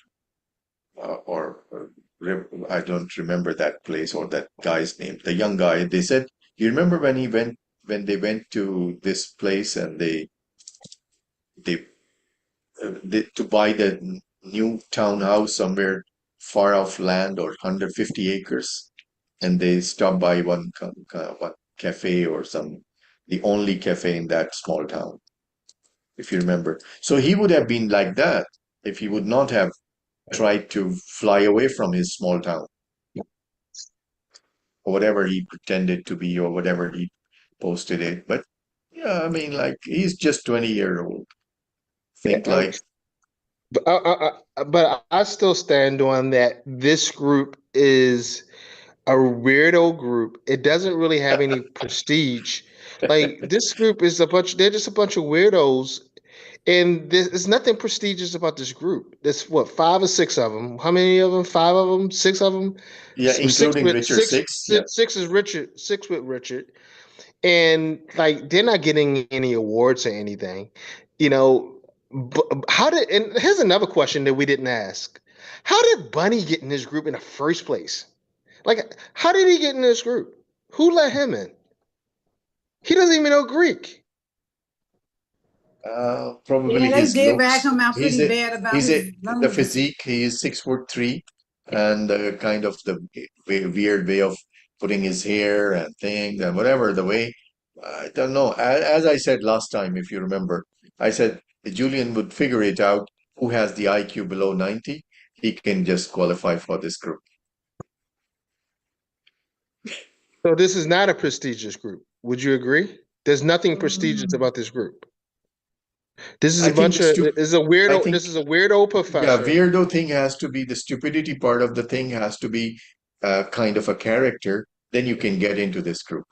I don't remember that place or that guy's name. The young guy. They said, "You remember when they went to this place and they to buy the new townhouse somewhere far off land or 150 acres, and they stopped by one cafe or the only cafe in that small town, if you remember. So he would have been like that if he would not have tried to fly away from his small town or whatever he pretended to be or whatever he posted it. But yeah, I mean, like he's just 20-year old. Think Yeah, like, but I still stand on that. This group is a weirdo group. It doesn't really have any prestige. Like this group is a bunch. They're just a bunch of weirdos, and there's nothing prestigious about this group. There's what, five or six of them. How many of them? Five of them? Six of them? yeah, including Richard Six. Yeah. Six is Richard. Six with Richard, and like they're not getting any awards or anything. You know, how did? And here's another question that we didn't ask: how did Bunny get in this group in the first place? Like, how did he get in this group? Who let him in? He doesn't even know Greek. Probably Yeah, they his did rag looks. him out pretty bad about his The numbers. physique. He is 6'3", and kind of the weird way of putting his hair and things and whatever the way. I don't know. As I said last time, if you remember, I said Julian would figure it out. Who has the IQ below 90? He can just qualify for this group. So this is not a prestigious group. Would you agree? There's nothing prestigious Mhm. about this group. This is I a think bunch the of stu this is a I weirdo. think This is a weirdo yeah, professor. weirdo thing has to be the stupidity part of the thing has to be kind of a character. Then you can get into this group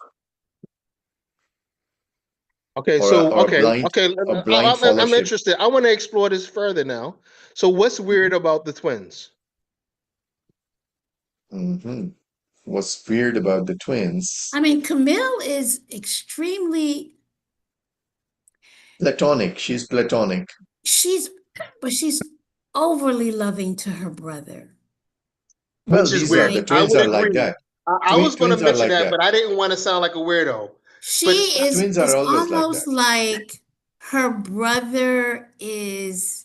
Okay, or a, so or a okay, blind okay. a blind I'm followership. interested. I want to explore this further now. So what's weird about the twins? Hmm. What's weird about the I twins? mean, Camille is extremely. Platonic. She's platonic. She's, but she's overly loving to her brother, Well, Which is these are weird. the right? I twins would are like agree. that. I was going to Twins are mention like that, that. but I didn't want to sound like a weirdo. She But is. Twins are It's always like almost that. like her brother is.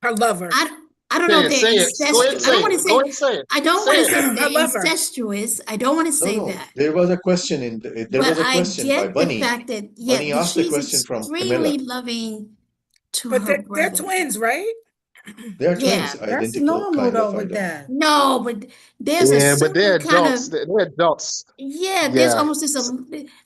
her lover, I I don't know say if it, they're say it. Go ahead and incestuous. I say don't want it. to Go ahead say. and say it. I don't Say want to it. say her they're lover. incestuous. I don't want to No, say no. that. There was a question there But was a I question by get the Bunny. fact that, yeah, Bunny that asked the she's question from Camilla. extremely loving to But her they're brother. twins, right? They are Yeah. twins, That's identical, normal kind of. though I with don't know. that. No, but there's a Yeah, but they're certain kind of, adults. They're adults. yeah, there's Yeah, almost this,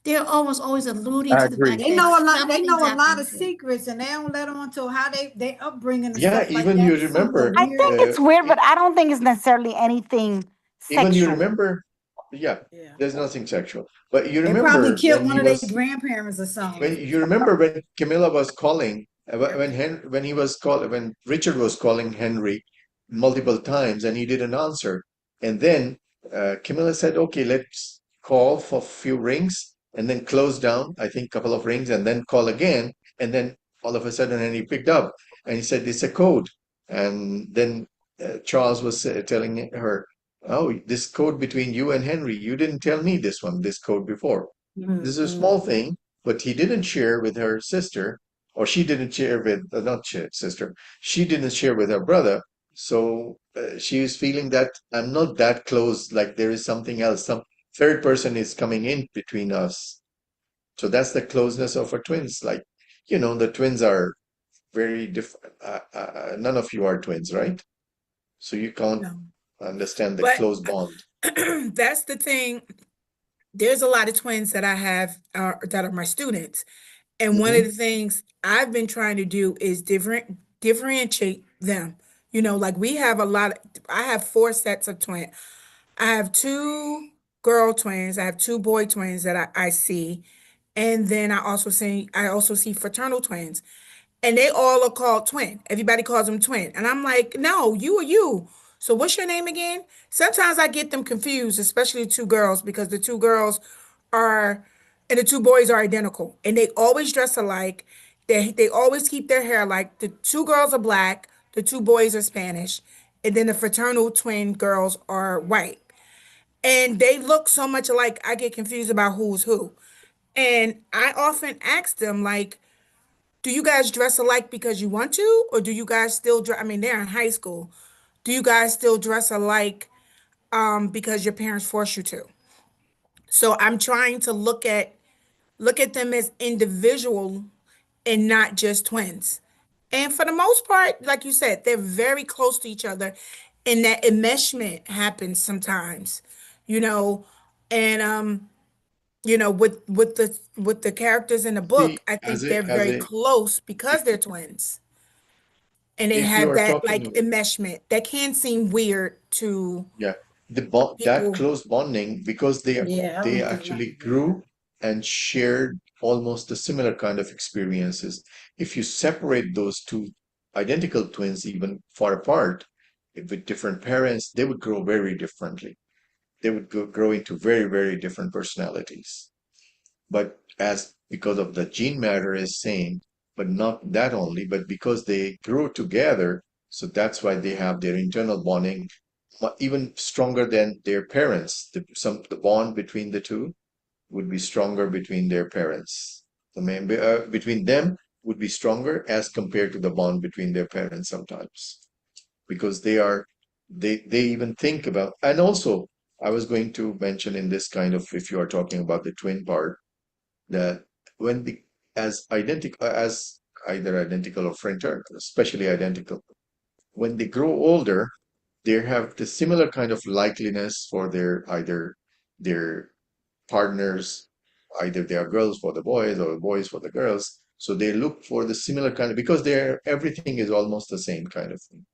they're almost always alluding I to the fact agree. They that know a lot. They something's know a lot happening of to them. secrets, and they don't let on to how they upbringing and Yeah, stuff like even you that. Some of the remember, I weird. think it's weird, but I don't think it's necessarily anything even you sexual. remember, yeah, Yeah, there's nothing sexual. But you they probably remember killed one of their grandparents or when something. you remember when Camilla was calling, when he was call when Richard was calling Henry multiple times and he didn't answer, and then Camilla said, okay, let's call for a few rings and then close down, I think, a couple of rings and then call again. And then all of a sudden, and he picked up and he said, it's a code. And then Charles was telling her, oh, this code between you and Henry, you didn't tell me this code before. This is a small thing, but he didn't share with her sister, or she didn't share with, not share, sister, she didn't share with her brother. So she is feeling that I'm not that close, like there is something else, some third person is coming in between us. So that's the closeness of our twins. Like, the twins are very different. None of you are twins, right? So you can't No. understand the But close bond. that's the thing. There's a lot of twins that I have that are my students. And one of Hmm. the things I've been trying to do is differentiate them. Like we have I have four sets of twins. I have two girl twins, I have two boy twins that I see. And then I also see fraternal twins. And they all are called twin. Everybody calls them twin. And I'm like, no, you are you. So what's your name again? Sometimes I get them confused, especially the two girls, because the two girls are and the two boys are identical. And they always dress alike. They always keep their hair alike. The two girls are black, the two boys are Spanish, and then the fraternal twin girls are white. And they look so much alike, I get confused about who's who. And I often ask them, like, do you guys dress alike because you want to, or do you guys still dress? I mean, they're in high school. Do you guys still dress alike because your parents force you to? So I'm trying to look at them as individual and not just twins. And for the most part, like you said, they're very close to each other, and that enmeshment happens sometimes, you know. And with the characters in the book, See, I as think a they're as very a close if because they're twins. And they if you have are that talking like about, enmeshment that can seem weird to yeah, that people. close bonding, because Yeah, I they don't think actually nothing. grew and shared almost a similar kind of experiences. If you separate those two identical twins even far apart, with different parents, they would grow very differently. They would grow into very, very different personalities. But as because of the gene matter is same, but not that only, but because they grow together, so that's why they have their internal bonding even stronger than their parents. The bond between the two would be stronger between their parents. Between them would be stronger as compared to the bond between their parents sometimes, because they even think about. And also, I was going to mention in this kind of, if you are talking about the twin part, that when the as identical as either identical or fraternal, especially identical, when they grow older, they have the similar kind of likeliness for their partners, either they are girls for the boys or boys for the girls. So they look for the similar kind of, because they're everything is almost the same kind of thing.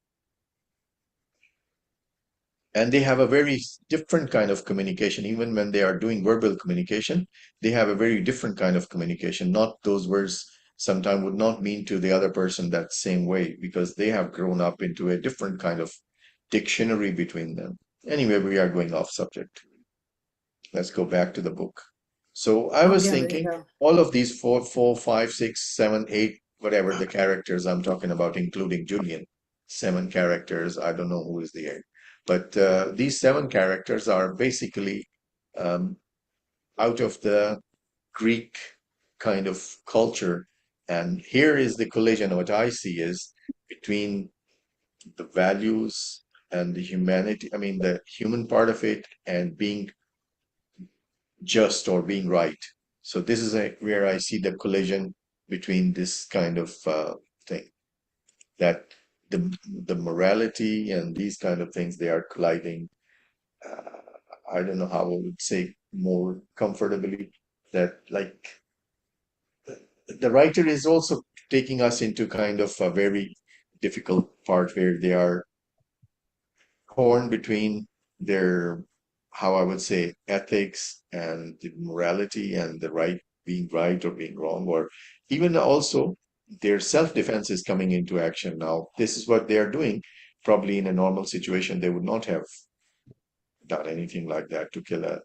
And they have a very different kind of communication. Even when they are doing verbal communication, they have a very different kind of communication. Not those words sometimes would not mean to the other person that same way, because they have grown up into a different kind of dictionary between them. Anyway, we are going off subject. Let's go back to the book. So I I'm was getting ready to thinking go. all of these four, five, six, seven, eight, whatever the characters I'm talking about, including Julian, seven characters. I don't know who is the eight, but these seven characters are basically um, out of the Greek kind of culture. And here is the collision. What I see is between the values and the humanity, I mean, the human part of it, and being just or being right. So this is where I see the collision between this kind of thing, that the morality and these kind of things, they are colliding. Uh, I don't know how I would say more comfortably, that like the writer is also taking us into kind of a very difficult part where they are torn between their, how I would say, ethics and the morality and the right, being right or being wrong, or even also their self-defense is coming into action now. This is what they are doing. Probably in a normal situation, they would not have done anything like that to kill a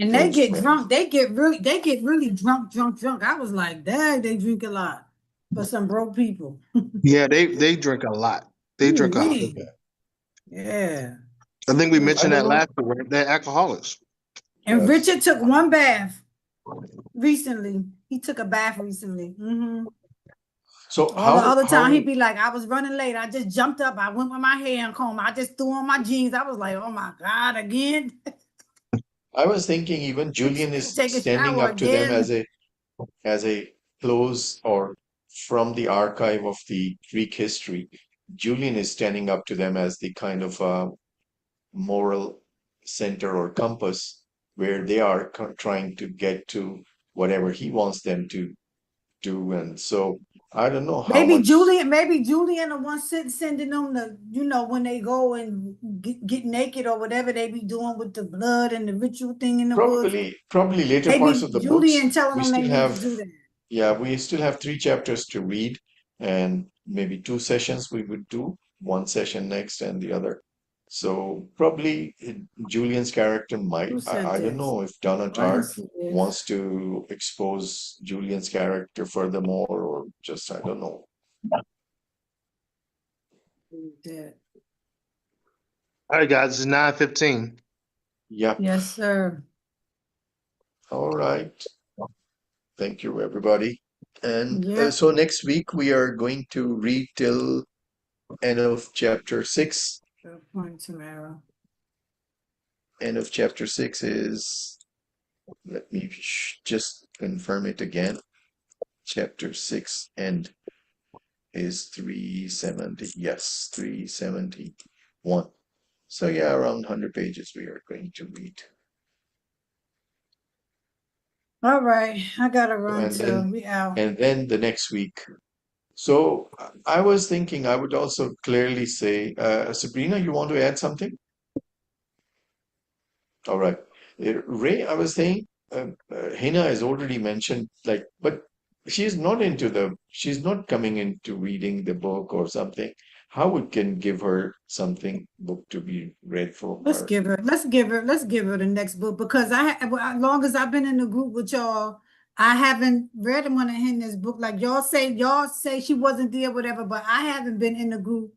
And they close get friend. drunk. They get really drunk. I was like, dang, they drink a lot for some broke people. Yeah, they drink a lot. They drink a lot. Ooh-wee. Yeah. I think we I mentioned don't that know. last week. They're alcoholics. And Yes. Richard took one bath recently. He took a bath recently. So All the other time how he'd be like, I was running late. I just jumped up. I went with my hair and comb. I just threw on my jeans. I was like, oh my God, again. I was thinking even Julian is Take a standing shower up to them again. as a close or from the archive of the Greek history. Julian is standing up to them as the kind of moral center or compass where they are trying to get to whatever he wants them to do. And so I don't know how much. Maybe Julian the one sending them the, when they go and get naked or whatever they be doing with the blood and the ritual thing in the woods. Probably later parts Maybe of the Julian books. telling We them they still need to have, do that. yeah, we still have 3 chapters to read, and maybe 2 sessions we would do, one session next and the other. So probably Julian's character might, Who said I don't this? know if Donna Oh, I didn't Tartt see this. wants to expose Julian's character furthermore, or just, I don't know. Who did? All right, guys, it's 9:15. Yep. Yes, sir. All right. Thank you, everybody. And Yep. so next week we are going to read till end of chapter 6. Good point, Tamara. End of chapter 6 is, let me just confirm it again. Chapter 6 end is 370. Yes, 371. So yeah, around 100 pages we are going to read. All right, I gotta run And too. then We out. the next week. So I was thinking I would also clearly say, Sabrina, you want to add something? All right. Ray, I was saying, Hina has already mentioned, like, but she's not coming into reading the book or something. How we can give her something book to be read for her? Let's give her the next book because as long as I've been in the group with y'all, I haven't read one of Henna's book. Like y'all say she wasn't there, whatever, but I haven't been in the group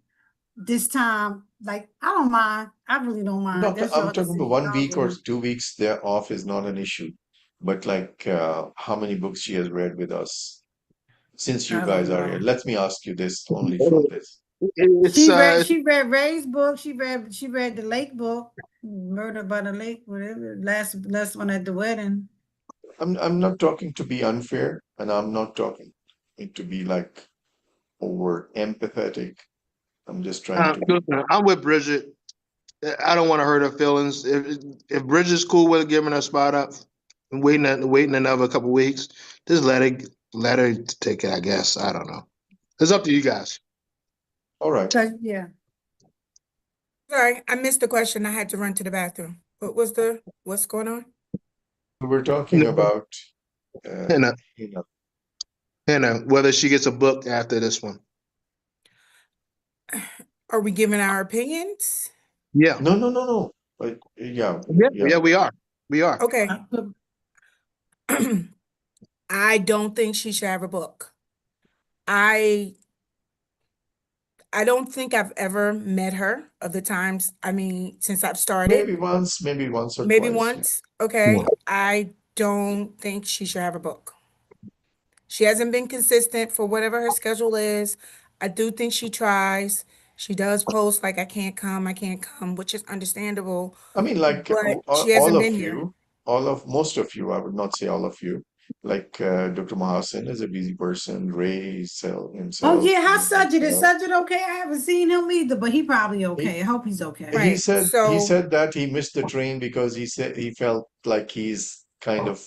this time. Like, I don't mind. I really don't mind. Not, That's I'm y'all talking about decision. 1 week or 2 weeks, they're off is not an issue. But like, how many books she has read with us since you I guys don't are here? know. Let me ask you this only from this. It's She read Ray's book. She read the Lake book, Murder by the Lake, whatever. Last one at the wedding. I'm not talking to be unfair, and I'm not talking to be like over empathetic. I'm just trying to be. listen, I'm with Bridget. I don't want to hurt her feelings. If Bridget's cool with giving her spot up and waiting another couple weeks, just let her take it. I guess I don't know. It's up to you guys. All right. Yeah. Sorry, I missed the question. I had to run to the bathroom. What's going on? We're talking about Hannah, you know, Hannah, whether she gets a book after this one. Are we giving our opinions? Yeah. no. Yeah, Yeah, yeah. yeah, we are. We are. Okay. I don't think she should have a book. I don't think I've ever met her of the times, I mean, since I've started. Maybe once or Maybe twice. Yeah. once. Okay. I don't think she should have a book. She hasn't been consistent for whatever her schedule is. I do think she tries. She does post like I can't come, which is understandable, I mean, like but she all hasn't of been here. you, most of you, I would not say all of you, like Dr. Mahasin is a busy person, Ray Oh himself, yeah, how's you Sajid? Is know. Sajid okay? I haven't seen him either, but he probably He okay. I hope he's okay. he Right. said he So, said that he missed the train because he said he felt like he's kind of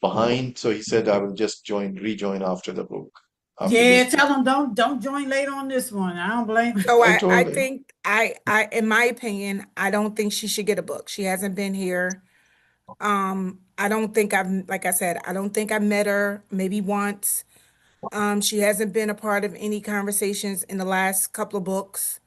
behind. So he said, I will just rejoin after the book, after Yeah, this book. tell him don't join late on this one. I don't blame him. so I I told him, think in my opinion, I don't think she should get a book. She hasn't been here. I don't think like I said, I don't think I met her maybe once. She hasn't been a part of any conversations in the last couple of books.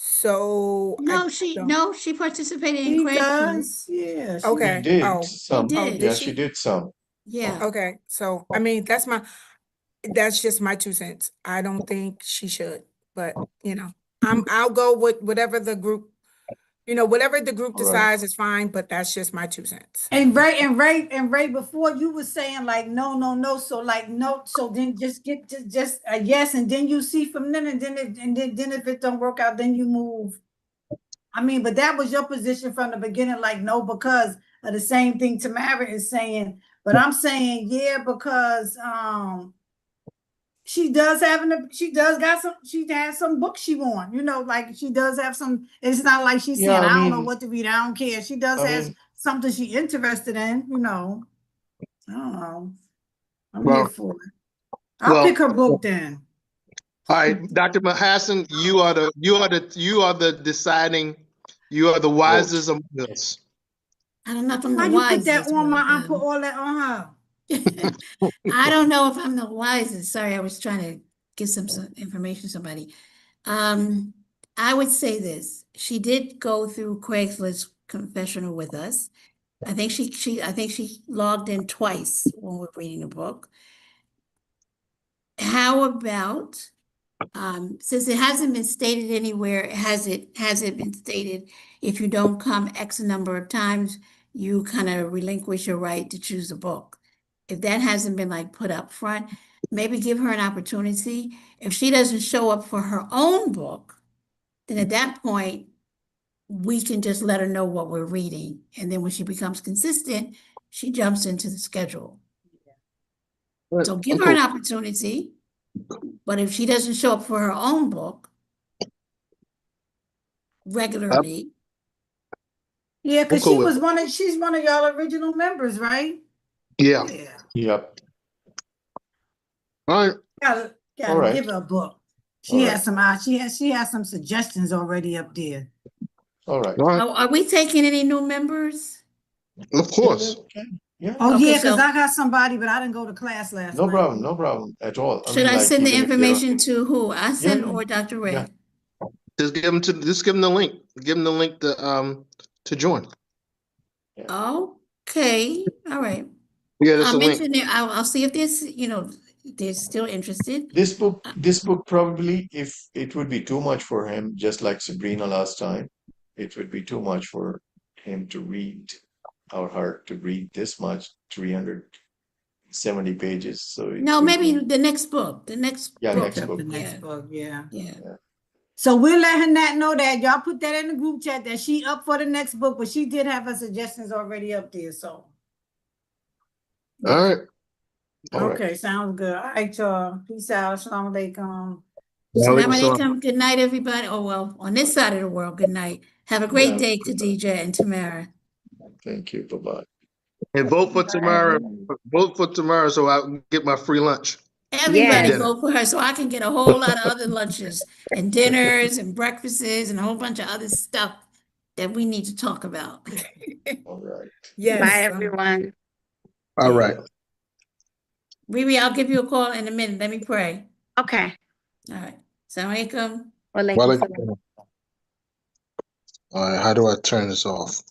So I don't. No, she participated in He Craig's room. does, yeah. She Okay. did Oh, some. did. Yeah, Did she she? did some. Yeah. Okay. So I mean, that's just my 2 cents. I don't think she should, but I'll go with whatever the group, whatever the group All right. decides is fine, but that's just my 2 cents. And Ray, before you were saying like no, no, no. So like no, so then just get to just a yes, and then you see from then, and then if it don't work out, then you move. I mean, but that was your position from the beginning, like no, because of the same thing Tamara is saying. But I'm saying yeah, because she does she has some books she wants, like she does have some. It's not like she's Yeah, saying I don't know what to read, I don't care. She does I has mean, something she interested in. I don't know. I'm here Well, for it. I'll pick her book then. all right, Dr. Mahassan, you are the deciding, you are the vote. wisest among us. I don't know if I'm How the you put that wisest, on but I put all that on her. I don't know if I'm the wisest. Sorry, I was trying to get some information to somebody. I would say this. She did go through Craigslist confessional with us. I think she logged in twice when we're reading a book. How about since it hasn't been stated anywhere, has it been stated if you don't come X number of times, you kind of relinquish your right to choose a book? If that hasn't been like put up front, maybe give her an opportunity. If she doesn't show up for her own book, then at that point, we can just let her know what we're reading. And then when she becomes consistent, she jumps into the schedule. So give her an opportunity. But if she doesn't show up for her own book regularly, Yeah, I'm because cool with it. she's one of y'all original members, right? Yeah. Yeah. Yep. All right. Gotta All right. give her a book. All She right. has some she has some suggestions already up there. All right. All right. are we taking any new members? Of course. Yeah. Oh Okay, yeah, because so I got somebody, but I didn't go to class last No night. problem. No problem at all. I should mean, I like, send the even if they don't. information to who? I send Yeah. or Dr. Ray? Yeah. Just give them the link. Give them the link to join. Okay, all right. Yeah, that's I'll a link. mention it. I'll see if they're still interested. This book probably, if it would be too much for him, just like Sabrina last time, it would be too much for him to read or her to read this much, 370 pages. So it No, will maybe be, the next book. The next yeah, book. next Up book. the next Yeah, book, yeah. yeah. So we'll let her not know that. Y'all put that in the group chat that she up for the next book, but she did have her suggestions already up there. So All right. All right. okay, sounds good. All right, y'all. Peace out. Assalamu alaikum. Salam Waalaikum salam. alaikum. Good night, everybody. Oh, well, on this side of the world, good night. Have a great Yeah. day, Khadija and Tamara. Thank you. Bye-bye. And vote for Tamara. Vote for Tamara so I can get my free lunch. Everybody Yes. vote for her so I can get a whole lot of other lunches and dinners and breakfasts and a whole bunch of other stuff that we need to talk about. All right. Yes. Bye, everyone. All right. Riri, I'll give you a call in a minute. Let me pray. Okay. All right. Assalamu alaikum. Walaikum Waalaikum salam. salam. All right. How do I turn this off?